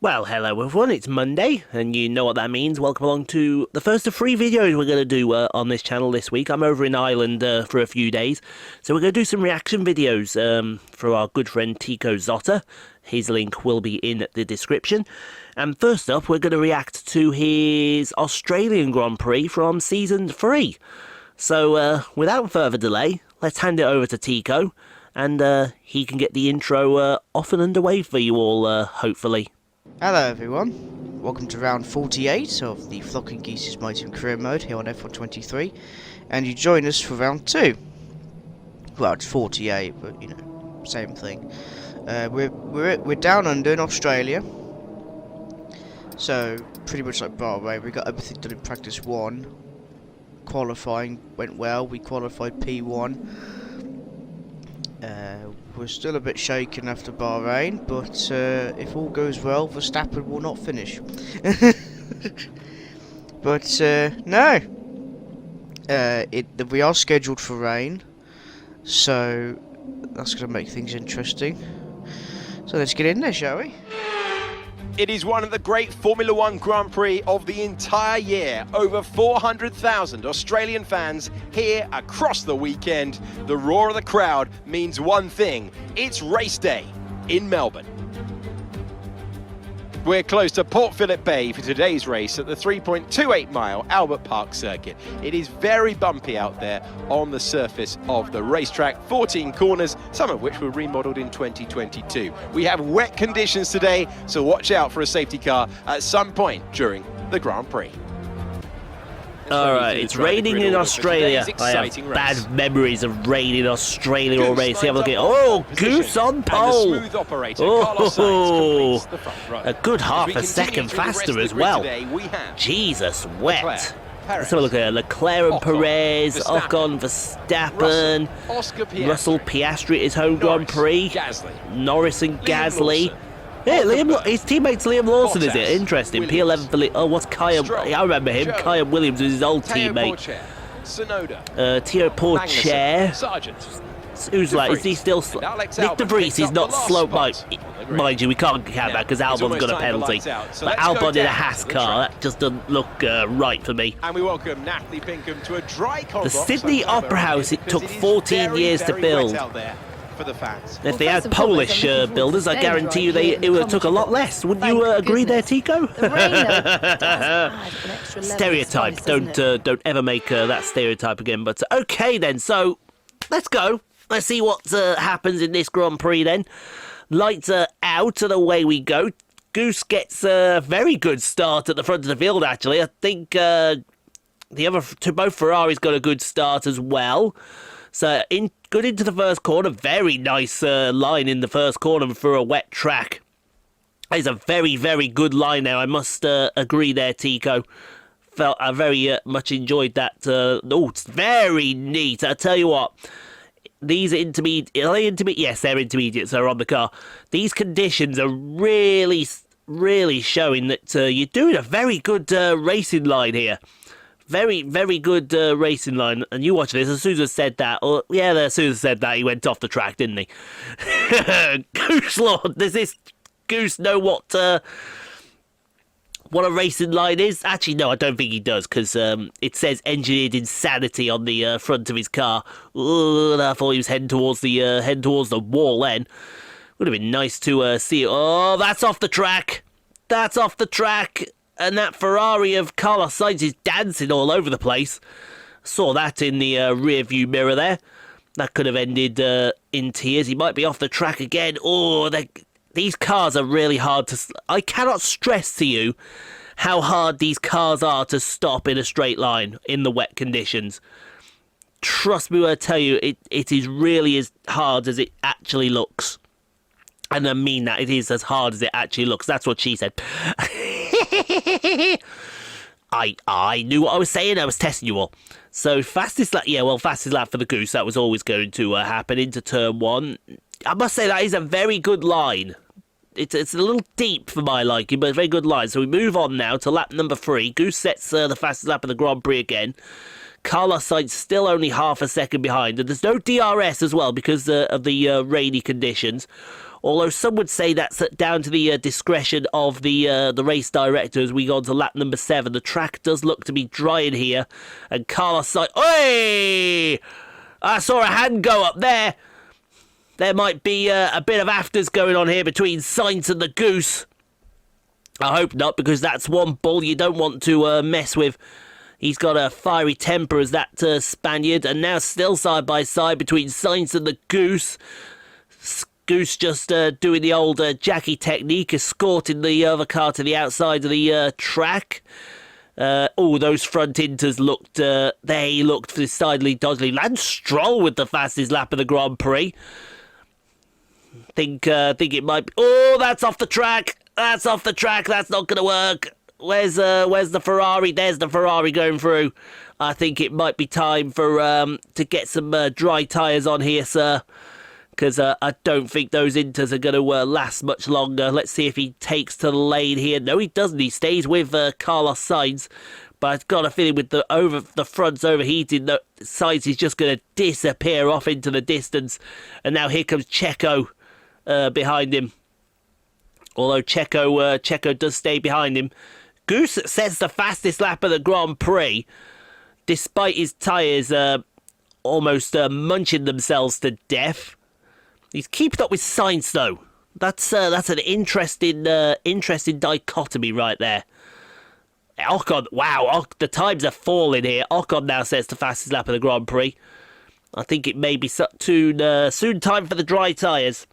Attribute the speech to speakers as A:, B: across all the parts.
A: Well, hello everyone, it's Monday, and you know what that means. Welcome along to the first of 3 videos we're going to do on this channel this week. I'm over in Ireland for a few days, so we're going to do some reaction videos for our good friend Tico Zotta. His link will be in the description. And first up, we're going to react to his Australian Grand Prix from Season 3. So, without further delay, let's hand it over to Tico, and he can get the intro off and underway for you all, hopefully.
B: Hello everyone, welcome to round 48 of the Flocking Geese's Mighty Career Mode here on F123, and you join us for round 2. Well, it's 48, but you know, same thing. We're down under in Australia, so pretty much like Bahrain. We got everything done in practice 1. Qualifying went well, we qualified P1. We're still a bit shaken after Bahrain, but if all goes well, Verstappen will not finish. But no, we are scheduled for rain, so that's going to make things interesting. So let's get in there, shall we?
C: It is one of the great Formula One Grand Prix of the entire year. Over 400,000 Australian fans here across the weekend. The roar of the crowd means one thing: it's race day in Melbourne. We're close to Port Phillip Bay for today's race at the 3.28 mile Albert Park circuit. It is very bumpy out there on the surface of the racetrack. 14 corners, some of which were remodeled in 2022. We have wet conditions today, so watch out for a safety car at some point during the Grand Prix.
A: Alright, it's raining in Australia. I have bad memories of rain in Australia already. See, have a look at Goose on pole. Oh, a good half a second faster as well. Jesus, wet. Let's have a look at Leclerc and Perez, Ocon, Verstappen, Russell Piastri at his home Grand Prix, Norris and Gasly. Yeah, his teammate's Liam Lawson, is it? Interesting. P11 for what's Kaya? I remember him. Kaya Williams was his old teammate. Theo Pourchaire. Who's like, is he still slow? Nick De Vries is not slow. Mind you, we can't count that because Albon's got a penalty. But Albon in a Haas car, that just doesn't look right for me.
C: And we welcome Natalie Pinkham to a dry
A: The Sydney Opera House, it took 14 years to build.
C: For the fans.
A: If they had Polish builders, I guarantee you it would have took a lot less. Wouldn't you agree there, Tico? Stereotype. Don't ever make that stereotype again. But okay then, so let's go. Let's see what happens in this Grand Prix then. Lights are out and away we go. Goose gets a very good start at the front of the field, actually. I think the other both Ferraris got a good start as well. So good into the first corner. Very nice line in the first corner for a wet track. It's a very, very good line there. I must agree there, Tico. I very much enjoyed that. It's very neat. I tell you what, these are intermediate. Are they intermediate? Yes, they're intermediates. They're on the car. These conditions are really, really showing that you're doing a very good racing line here. Very, very good racing line. And you watch this, as Sousa said that, as Sousa said that, he went off the track, didn't he? Goose Lord, does this Goose know what a racing line is? Actually, no, I don't think he does, because it says engineered insanity on the front of his car. I thought he was heading towards the wall then. Would have been nice to see it. Oh, that's off the track. That's off the track. And that Ferrari of Carlos Sainz is dancing all over the place. Saw that in the rear view mirror there. That could have ended in tears. He might be off the track again. Oh, these cars are really hard to... I cannot stress to you how hard these cars are to stop in a straight line in the wet conditions. Trust me when I tell you, it is really as hard as it actually looks. And I mean that, it is as hard as it actually looks. That's what she said. I knew what I was saying. I was testing you all. So fastest lap, fastest lap for the Goose. That was always going to happen into turn 1. I must say that is a very good line. It's a little deep for my liking, but a very good line. So we move on now to lap number 3. Goose sets the fastest lap of the Grand Prix again. Carlos Sainz still only half a second behind, and there's no DRS as well because of the rainy conditions. Although some would say that's down to the discretion of the race director as we go on to lap number 7. The track does look to be dry in here. And Carlos Sainz... Oi! I saw a hand go up there. There might be a bit of afters going on here between Sainz and the Goose. I hope not, because that's one bull you don't want to mess with. He's got a fiery temper as that Spaniard, and now still side by side between Sainz and the Goose. Goose just doing the old Jackie technique, escorting the other car to the outside of the track. Those front inters looked, they looked decidedly dodgy. Lance Stroll with the fastest lap of the Grand Prix. Think it might be... Oh, that's off the track. That's off the track. That's not going to work. Where's the Ferrari? There's the Ferrari going through. I think it might be time for to get some dry tyres on here, sir. Because I don't think those inters are going to last much longer. Let's see if he takes to the lane here. No, he doesn't. He stays with Carlos Sainz. But I've got a feeling with the fronts overheating, the Sainz is just going to disappear off into the distance. And now here comes Checo behind him. Although Checo does stay behind him. Goose sets the fastest lap of the Grand Prix, despite his tyres almost munching themselves to death. He's keeping up with Sainz, though. That's an interesting dichotomy right there. Ocon, wow, the times are falling here. Ocon now sets the fastest lap of the Grand Prix. I think it may be soon time for the dry tyres.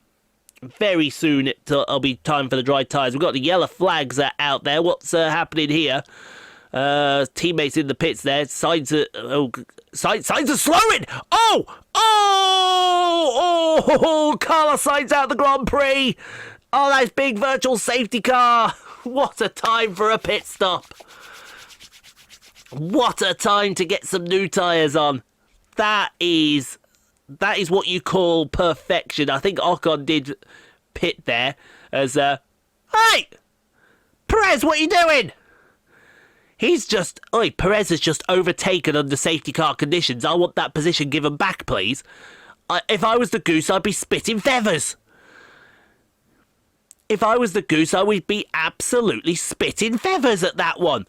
A: Very soon it'll be time for the dry tyres. We've got the yellow flags out there. What's happening here? Teammates in the pits there. Sainz are slowing! Oh, Carlos Sainz out the Grand Prix! Oh, nice big virtual safety car! What a time for a pit stop! What a time to get some new tyres on. That is what you call perfection. I think Ocon did pit there as hey! Perez, what are you doing? Perez has just overtaken under safety car conditions. I want that position given back, please. If I was the Goose, I'd be spitting feathers. If I was the Goose, I would be absolutely spitting feathers at that one.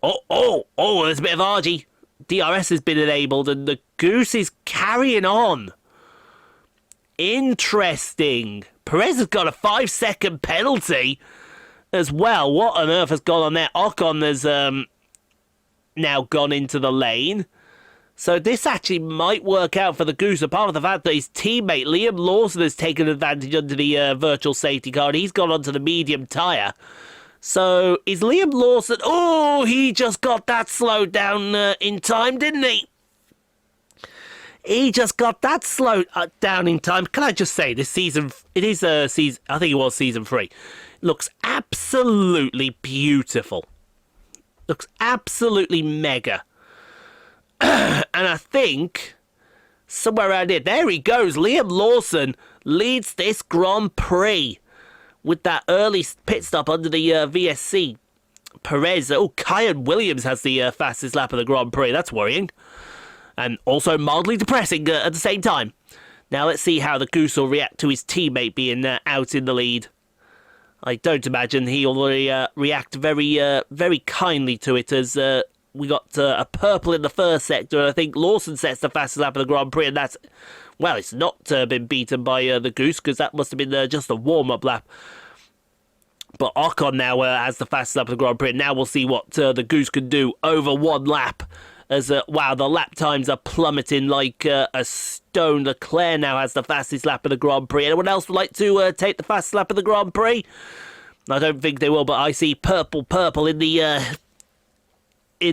A: Oh, there's a bit of RG. DRS has been enabled and the Goose is carrying on. Interesting. Perez has got a 5-second penalty as well. What on earth has gone on there? Ocon has now gone into the lane. So this actually might work out for the Goose, apart from the fact that his teammate Liam Lawson has taken advantage under the virtual safety car and he's gone onto the medium tyre. So is Liam Lawson... Oh, he just got that slowed down in time, didn't he? He just got that slowed down in time. Can I just say, this season... It is season... I think it was season 3. Looks absolutely beautiful. Looks absolutely mega. And I think somewhere around here, there he goes. Liam Lawson leads this Grand Prix with that early pit stop under the VSC. Perez, Kyan Williams has the fastest lap of the Grand Prix. That's worrying. And also mildly depressing at the same time. Now let's see how the Goose will react to his teammate being out in the lead. I don't imagine he'll react very kindly to it, as we got a purple in the first sector, and I think Lawson sets the fastest lap of the Grand Prix, and that's, well, it's not been beaten by the Goose, because that must have been just a warm-up lap. But Ocon now has the fastest lap of the Grand Prix, and now we'll see what the Goose can do over one lap. As wow, the lap times are plummeting like a stone. Leclerc now has the fastest lap of the Grand Prix. Anyone else would like to take the fastest lap of the Grand Prix? I don't think they will, but I see purple in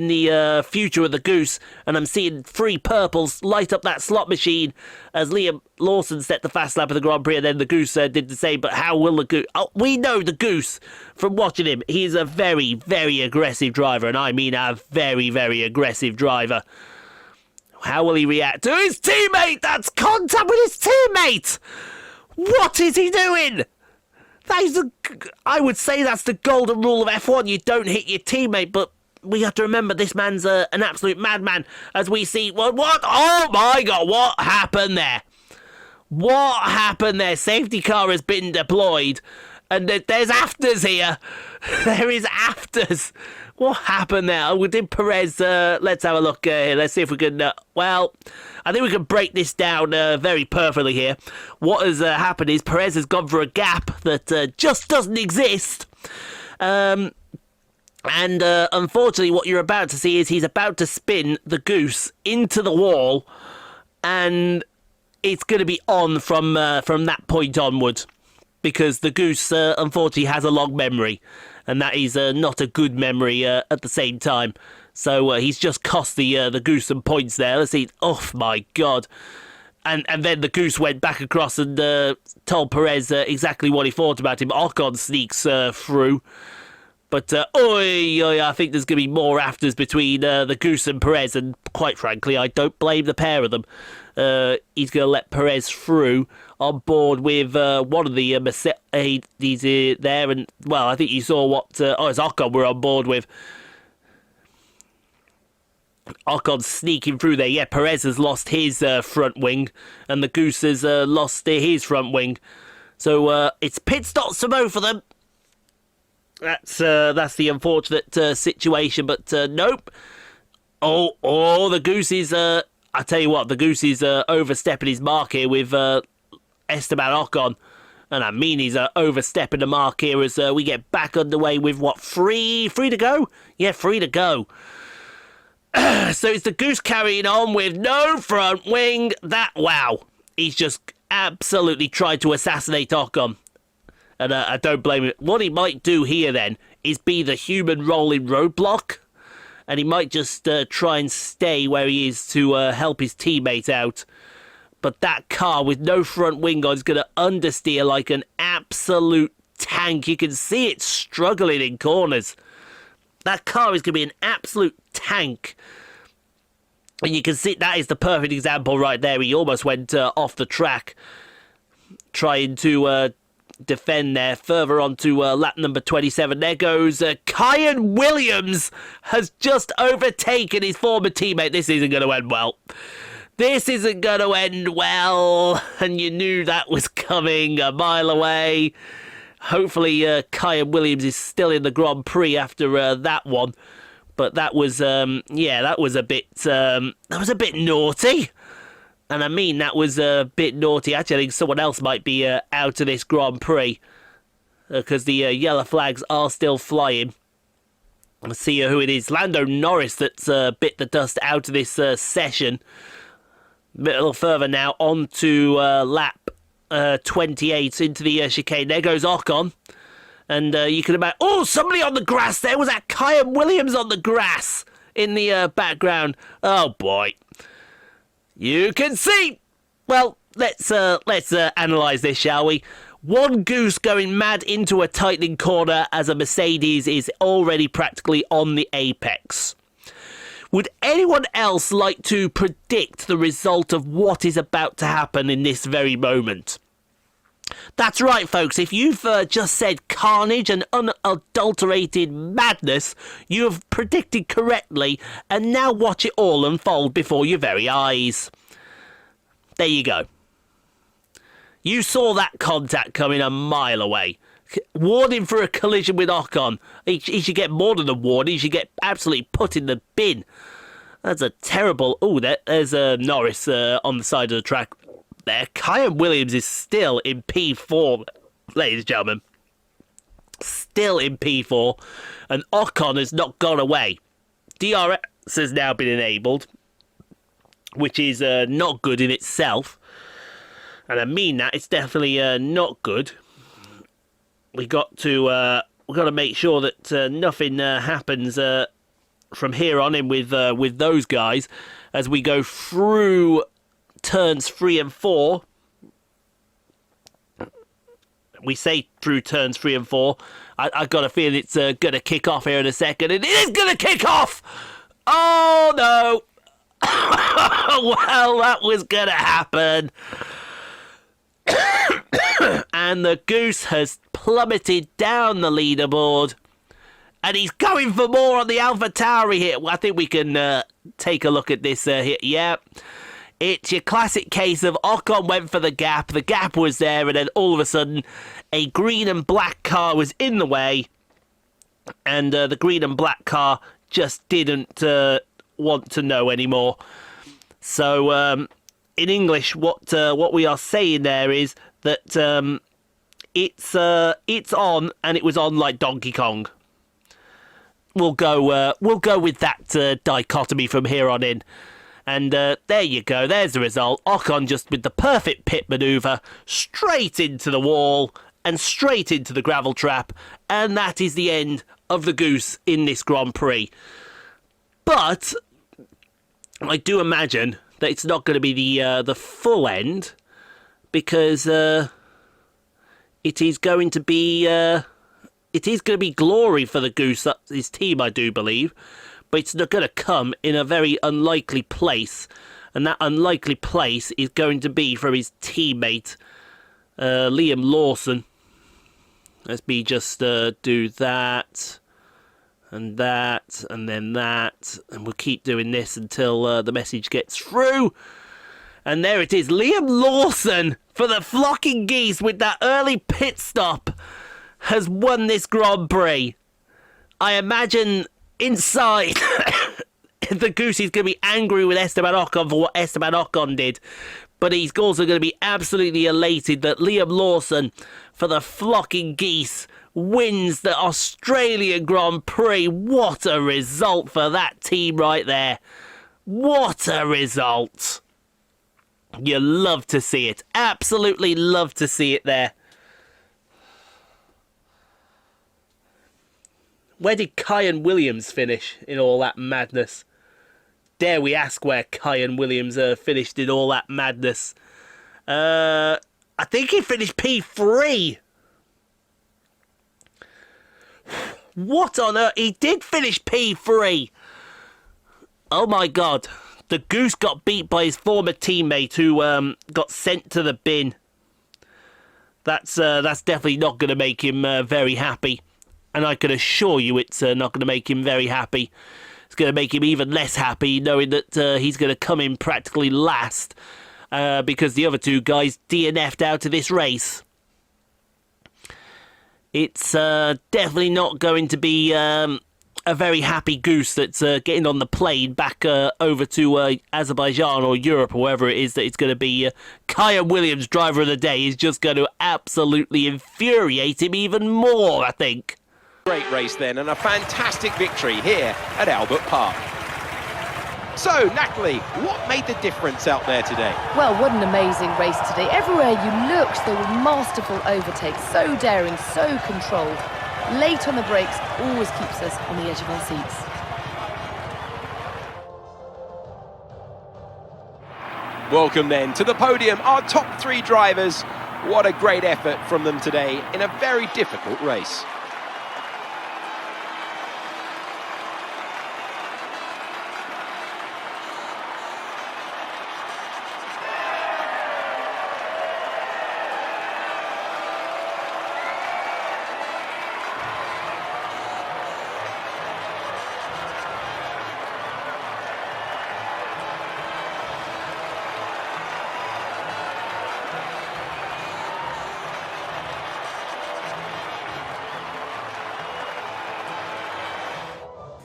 A: the future of the Goose, and I'm seeing 3 purples light up that slot machine as Liam Lawson set the fast lap of the Grand Prix, and then the Goose did the same. But how will the Goose... Oh, we know the Goose from watching him. He's a very, very aggressive driver, and I mean a very, very aggressive driver. How will he react to his teammate? That's contact with his teammate! What is he doing? I would say that's the golden rule of F1. You don't hit your teammate, but we have to remember this man's an absolute madman, as we see... What? Oh my God, what happened there? What happened there? Safety car has been deployed. And there's afters here. There is afters. What happened there? Oh, did Perez... let's have a look here. Let's see if we can... well, I think we can break this down very perfectly here. What has happened is Perez has gone for a gap that just doesn't exist. And unfortunately, what you're about to see is he's about to spin the Goose into the wall. And it's going to be on from that point onward. Because the Goose, unfortunately, has a long memory. And that is not a good memory at the same time. So he's just cost the Goose some points there. Let's see. Oh, my God. And then the Goose went back across and told Perez exactly what he thought about him. Ocon sneaks through. But, I think there's going to be more afters between the Goose and Perez. And quite frankly, I don't blame the pair of them. He's going to let Perez through on board with one of the Mercedes there. And, well, I think you saw what... it's Ocon we're on board with. Ocon sneaking through there. Yeah, Perez has lost his front wing. And the Goose has lost his front wing. So it's pit stops for both of them. That's the unfortunate situation. But nope. Oh, the Goose is... I tell you what, the Goose is overstepping his mark here with Esteban Ocon. And I mean he's overstepping the mark here as we get back underway with, what, three to go? Yeah, 3 to go. So it's the Goose carrying on with no front wing. Wow. He's just absolutely tried to assassinate Ocon. And I don't blame him. What he might do here then is be the human rolling roadblock. And he might just try and stay where he is to help his teammate out. But that car with no front wing on is going to understeer like an absolute tank. You can see it struggling in corners. That car is going to be an absolute tank. And you can see that is the perfect example right there. He almost went off the track trying to... defend there. Further on to lap number 27. There goes Kyan Williams has just overtaken his former teammate. This isn't going to end well. This isn't going to end well. And you knew that was coming a mile away. Hopefully Kyan Williams is still in the Grand Prix after that one. But that was that was a bit naughty. And I mean, that was a bit naughty. Actually, I think someone else might be out of this Grand Prix. Because the yellow flags are still flying. Let's see who it is. Lando Norris that's bit the dust out of this session. A little further now, on to lap 28 into the chicane. There goes Ocon. And you can imagine... Oh, somebody on the grass there. Was that Kyan Williams on the grass in the background? Oh, boy. You can see. Well, let's analyse this, shall we? One Goose going mad into a tightening corner as a Mercedes is already practically on the apex. Would anyone else like to predict the result of what is about to happen in this very moment? That's right, folks. If you've just said carnage and unadulterated madness, you have predicted correctly, and now watch it all unfold before your very eyes. There you go. You saw that contact coming a mile away. Warning for a collision with Ocon. He should get more than a warning. He should get absolutely put in the bin. That's a terrible... Oh, there's Norris on the side of the track. There, Kyan Williams is still in P4, ladies and gentlemen. Still in P4, and Ocon has not gone away. DRS has now been enabled, which is not good in itself. And I mean that, it's definitely not good. We've got to make sure that nothing happens from here on in with those guys as we go through turns 3 and 4. We say through turns 3 and 4. I've got a feeling it's going to kick off here in a second. It is going to kick off! Oh, no! Well, that was going to happen. And the Goose has plummeted down the leaderboard. And he's going for more on the AlphaTauri here. Well, I think we can take a look at this here. Yeah. It's your classic case of Ocon went for the gap was there, and then all of a sudden a green and black car was in the way, and the green and black car just didn't want to know anymore. So in English, what we are saying there is that it's on, and it was on like Donkey Kong. We'll go with that dichotomy from here on in. And there you go, there's the result. Ocon just with the perfect pit manoeuvre, straight into the wall and straight into the gravel trap. And that is the end of the Goose in this Grand Prix. But I do imagine that it's not going to be the full end, because it is going to be glory for the Goose, his team, I do believe. But it's not going to come in a very unlikely place, and that unlikely place is going to be from his teammate, Liam Lawson. Let me just do that, and then that, and we'll keep doing this until the message gets through. And there it is, Liam Lawson for the Flocking Geese with that early pit stop has won this Grand Prix. I imagine inside, the Goose is going to be angry with Esteban Ocon for what Esteban Ocon did. But he's also going to be absolutely elated that Liam Lawson, for the Flocking Geese, wins the Australian Grand Prix. What a result for that team right there. What a result. You love to see it. Absolutely love to see it there. Where did Kyan Williams finish in all that madness? Dare we ask where Kyan Williams finished in all that madness? I think he finished P3. What on earth? He did finish P3. Oh my God. The Goose got beat by his former teammate who got sent to the bin. That's definitely not going to make him very happy. And I can assure you it's not going to make him very happy. It's going to make him even less happy knowing that he's going to come in practically last because the other two guys DNF'd out of this race. It's definitely not going to be a very happy Goose that's getting on the plane back over to Azerbaijan or Europe or wherever it is that it's going to be. Kyan Williams, driver of the day, is just going to absolutely infuriate him even more, I think.
C: Great race then, and a fantastic victory here at Albert Park. So, Natalie, what made the difference out there today?
D: Well, what an amazing race today. Everywhere you looked, there were masterful overtakes, so daring, so controlled. Late on the brakes always keeps us on the edge of our seats.
C: Welcome then to the podium, our top three drivers. What a great effort from them today in a very difficult race.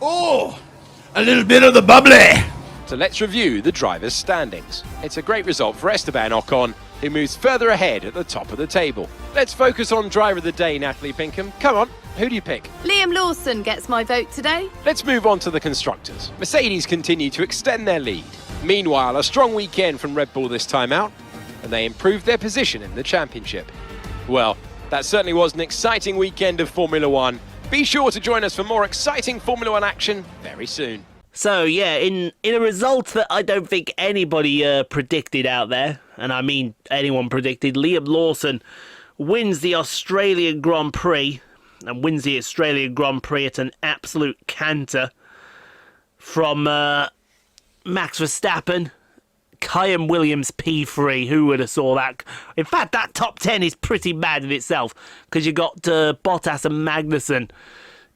E: Oh, a little bit of the bubbly.
C: So let's review the drivers' standings. It's a great result for Esteban Ocon, who moves further ahead at the top of the table. Let's focus on driver of the day, Natalie Pinkham. Come on, who do you pick?
D: Liam Lawson gets my vote today.
C: Let's move on to the constructors. Mercedes continue to extend their lead. Meanwhile, a strong weekend from Red Bull this time out, and they improved their position in the championship. Well, that certainly was an exciting weekend of Formula One. Be sure to join us for more exciting Formula One action very soon.
A: So, yeah, in a result that I don't think anybody predicted out there, and I mean anyone predicted, Liam Lawson wins the Australian Grand Prix, and wins the Australian Grand Prix at an absolute canter from Max Verstappen. Kyan Williams P3, who would have saw that? In fact, that top 10 is pretty mad in itself, because you got Bottas and Magnussen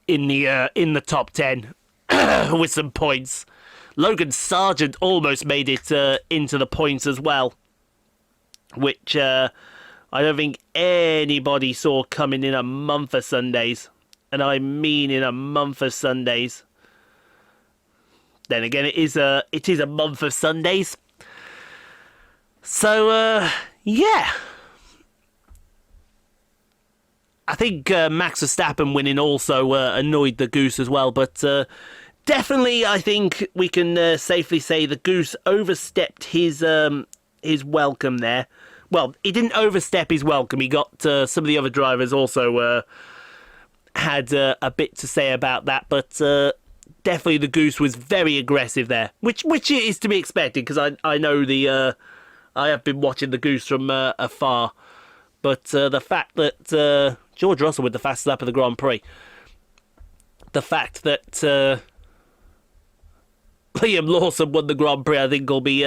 A: in the top 10 with some points. Logan Sargent almost made it into the points as well, which I don't think anybody saw coming in a month of Sundays. And I mean in a month of Sundays. Then again, it is a month of Sundays. So, yeah. I think Max Verstappen winning also annoyed the Goose as well, but definitely I think we can safely say the Goose overstepped his welcome there. Well, he didn't overstep his welcome. He got some of the other drivers also had a bit to say about that, but definitely the Goose was very aggressive there, which is to be expected because I know I have been watching the Goose from afar, but the fact that George Russell with the fastest lap of the Grand Prix, the fact that Liam Lawson won the Grand Prix, I think will be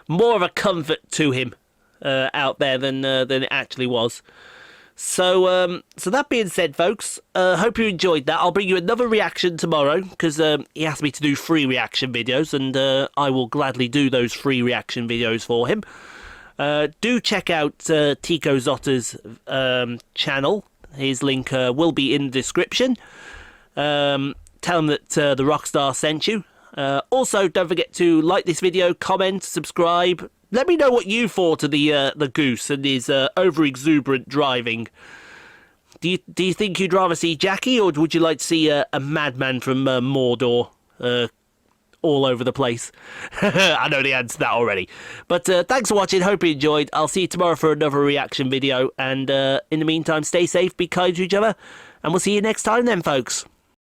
A: more of a comfort to him out there than it actually was. So that being said, folks, hope you enjoyed that. I'll bring you another reaction tomorrow because he asked me to do free reaction videos, and I will gladly do those free reaction videos for him. Do check out Tico Zotta's channel. His link will be in the description. Tell him that the Rockstar sent you. Also, don't forget to like this video, comment, subscribe. Let me know what you thought of the Goose and his over-exuberant driving. Do you think you'd rather see Jackie, or would you like to see a madman from Mordor all over the place? I know the answer to that already. But thanks for watching. Hope you enjoyed. I'll see you tomorrow for another reaction video. And in the meantime, stay safe, be kind to each other. And we'll see you next time then, folks.